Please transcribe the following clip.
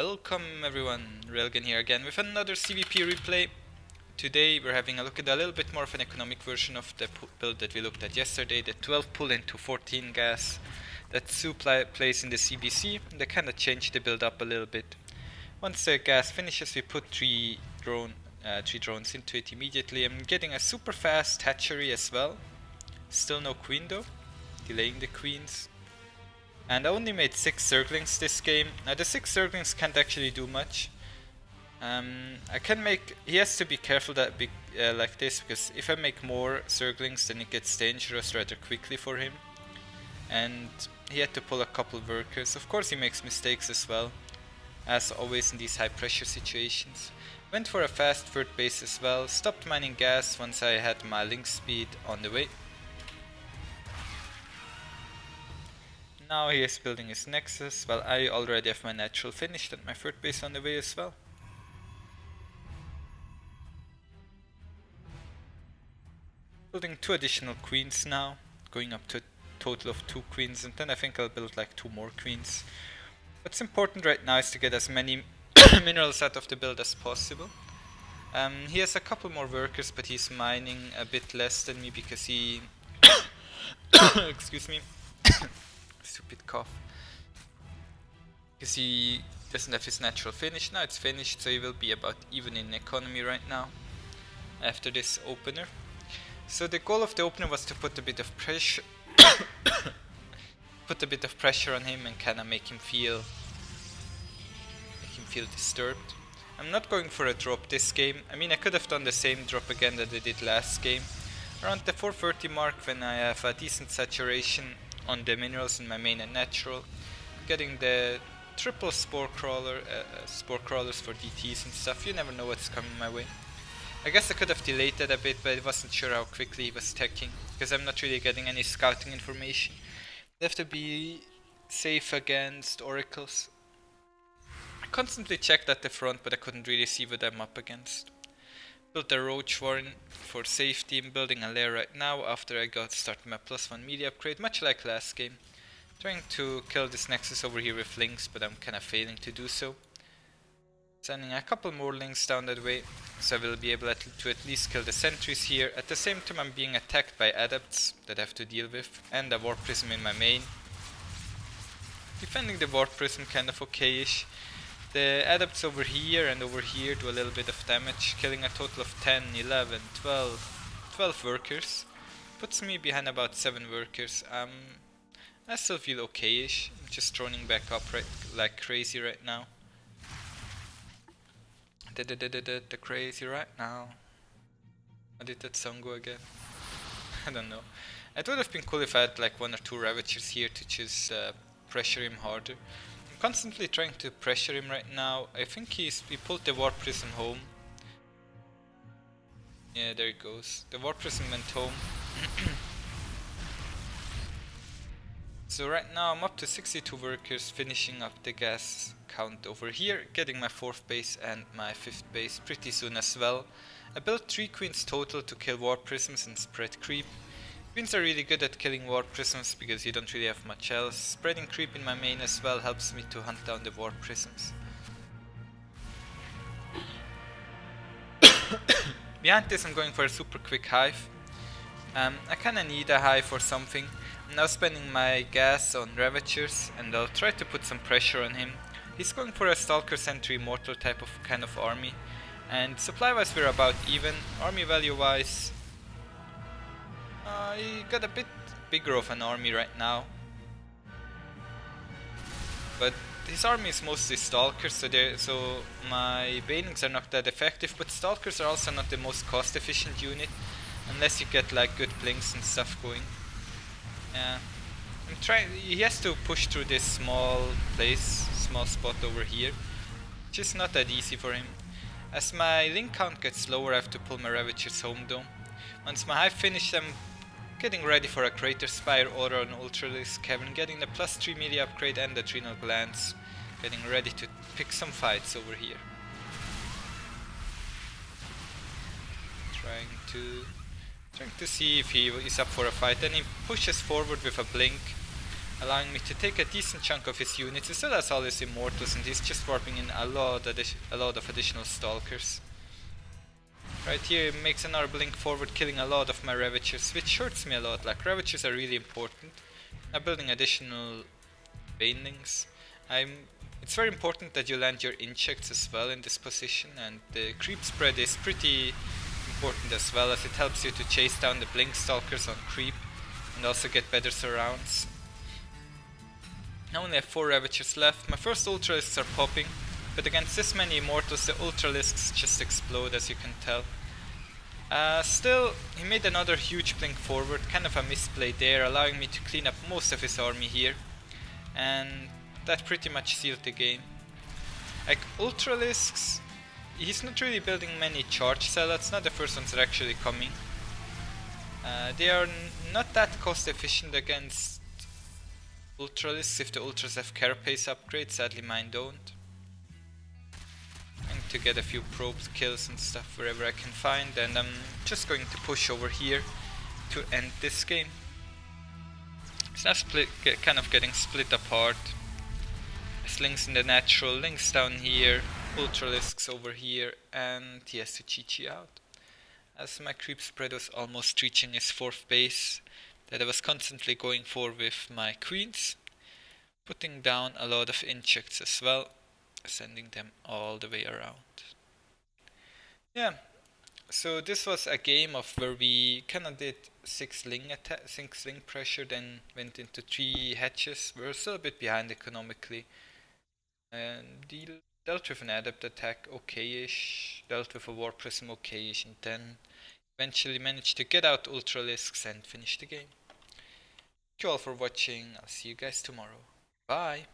Welcome everyone, Railgan here again with another ZvP replay. Today we're having a look at a little bit more of an economic version of the build that we looked at yesterday, the 12 pull into 14 gas that Sue plays in the CBC. They kinda changed the build up a little bit. Once the gas finishes, we put three drones into it immediately. I'm getting a super fast hatchery as well. Still no queen though, delaying the queens. And I only made 6 Zerglings this game. Now the 6 Zerglings can't actually do much. He has to be careful that like this, because if I make more Zerglings then it gets dangerous rather quickly for him. And he had to pull a couple workers. Of course he makes mistakes as well, as always in these high pressure situations. Went for a fast third base as well, stopped mining gas once I had my link speed on the way. Now he is building his nexus, while I already have my natural finished and my third base on the way as well. Building 2 additional queens now, going up to a total of 2 queens, and then I think I'll build like 2 more queens. What's important right now is to get as many minerals out of the build as possible. He has a couple more workers, but he's mining a bit less than me because he... excuse me. Stupid cough. Because he doesn't have his natural finish. Now it's finished, so he will be about even in economy right now after this opener. So the goal of the opener was to put a bit of pressure on him and kinda make him feel disturbed. I'm not going for a drop this game. I mean, I could have done the same drop again that I did last game. Around the 430 mark, when I have a decent saturation on the minerals in my main and natural, getting the triple spore crawlers for DTs and stuff. You never know what's coming my way. I guess I could have delayed that a bit, but I wasn't sure how quickly he was teching, because I'm not really getting any scouting information. They have to be safe against oracles. I constantly checked at the front, but I couldn't really see what I'm up against. Built a roach warren for safety. I'm building a lair right now after I got started my +1 media upgrade, much like last game. Trying to kill this nexus over here with links, but I'm kinda failing to do so. Sending a couple more links down that way, so I will be able to at least kill the sentries here. At the same time I'm being attacked by adepts that I have to deal with, and a warp prism in my main. Defending the warp prism kind of okay-ish. The adepts over here and over here do a little bit of damage, killing a total of 10, 11, 12 workers. Puts me behind about 7 workers. I still feel okay-ish. I'm just droning back up like crazy right now. The crazy right now. How did that song go again? I don't know. It would have been cool if I had like 1 or 2 Ravagers here to just pressure him harder. Constantly trying to pressure him right now. I think he pulled the warp prism home. Yeah, there it goes. The warp prism went home. So right now I'm up to 62 workers, finishing up the gas count over here, getting my 4th base and my 5th base pretty soon as well. I built 3 queens total to kill warp prisms and spread creep. Queens are really good at killing warp prisms because you don't really have much else. Spreading creep in my main as well helps me to hunt down the warp prisms. Behind this I'm going for a super quick hive. I kinda need a hive for something. I'm now spending my gas on Ravagers and I'll try to put some pressure on him. He's going for a Stalker Sentry Immortal type of kind of army. And supply wise we're about even. Army value wise, he got a bit bigger of an army right now, but his army is mostly Stalkers, so my Banelings are not that effective, but Stalkers are also not the most cost efficient unit, unless you get like good blinks and stuff going. Yeah, he has to push through this small spot over here, which is not that easy for him. As my link count gets lower I have to pull my Ravagers home though. Once my hive finished I'm getting ready for a Crater Spire or an Ultralisk Cavern, getting the +3 media upgrade and the Adrenal Glands, getting ready to pick some fights over here. Trying to see if he is up for a fight, then he pushes forward with a blink. allowing me to take a decent chunk of his units. He still has all his immortals and he's just warping in a lot of additional stalkers. Right here makes another blink forward, killing a lot of my Ravagers, which hurts me a lot. Like, Ravagers are really important. I'm building additional Banelings. It's very important that you land your injects as well in this position, and the creep spread is pretty important as well, as it helps you to chase down the blink stalkers on creep and also get better surrounds. I only have 4 Ravagers left. My first Ultralisks are popping, but against this many Immortals the Ultralisks just explode, as you can tell. Still, he made another huge blink forward, kind of a misplay there, allowing me to clean up most of his army here. And that pretty much sealed the game. Like, Ultralisks, he's not really building many charge zealots, not the first ones that are actually coming. They are not that cost efficient against Ultralisks if the Ultras have carapace upgrades, sadly mine don't. I need to get a few probes, kills and stuff wherever I can find, and I'm just going to push over here to end this game. It's now kind of getting split apart. Slings in the natural, links down here, Ultralisks over here, and he has to GG out. As my creep spread was almost reaching his 4th base, that I was constantly going for with my queens, putting down a lot of injects as well, sending them all the way around. Yeah, so this was a game of where we kinda did 6 sling pressure, then went into 3 hatches. We were still a bit behind economically. And dealt with an adept attack okay-ish, dealt with a war prism okay-ish, and then eventually managed to get out Ultralisks and finish the game. Thank you all for watching. I'll see you guys tomorrow. Bye!